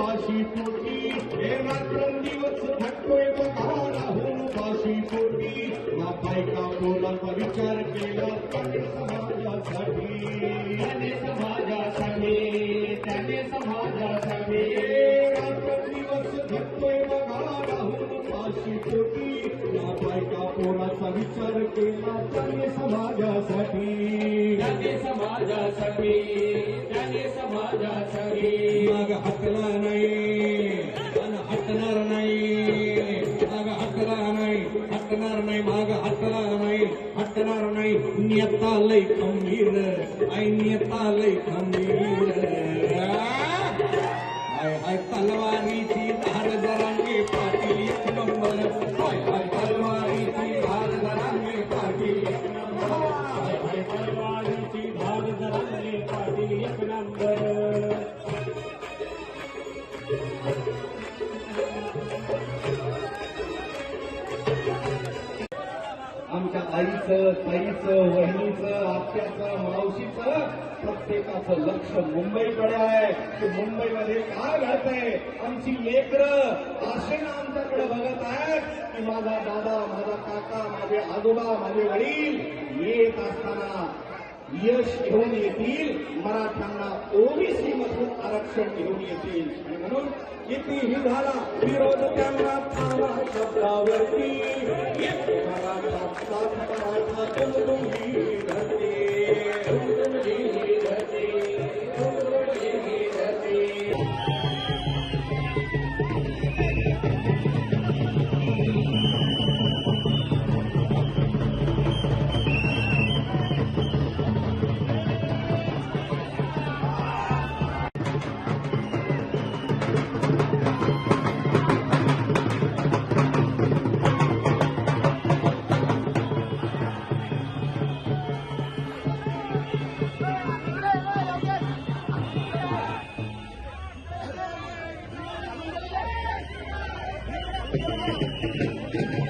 उपाशी पोटी हे रात्रंदिवस थकतोय बघा राहून उपाशी पोटी या बायका पोरांचा विचार केला त्याने समाजासाठी रात्रंदिवस थकतोय बघा राहून उपाशी पोटी या बायका पोराचा विचार केला त्याने समाजासाठी मग हटला नाही आणि हटणार नाही मग हटणार नाही माग हटणार नाही नेता लय खंबीर आई नेता लय खंबीर हाय तलवारीची धार जरांगे पाटील एक नंबर हाय तलवारीची धार जरांगे पाटील एक नंबर हाय तलवारीची धार जरांगे पाटील एक नंबर आमच्या आईचं ताईचं वहिनीचं आत्याचं मावशीचं प्रत्येकाचं लक्ष मुंबईकडे आहे की मुंबईमध्ये काय घडतंय आमची लेकरं आशेनं आमच्याकडे बघत आहेत की माझा दादा माझा काका माझे आजोबा माझे वडील येत असताना यश घेऊन येतील मराठ्यांना ओबीसी मधून आरक्षण घेऊन येतील आणि म्हणून कितीही झाला विरोध त्यांना थांबा शब्दावरती मराठा साथ मराठा तुमची धरती Thank you.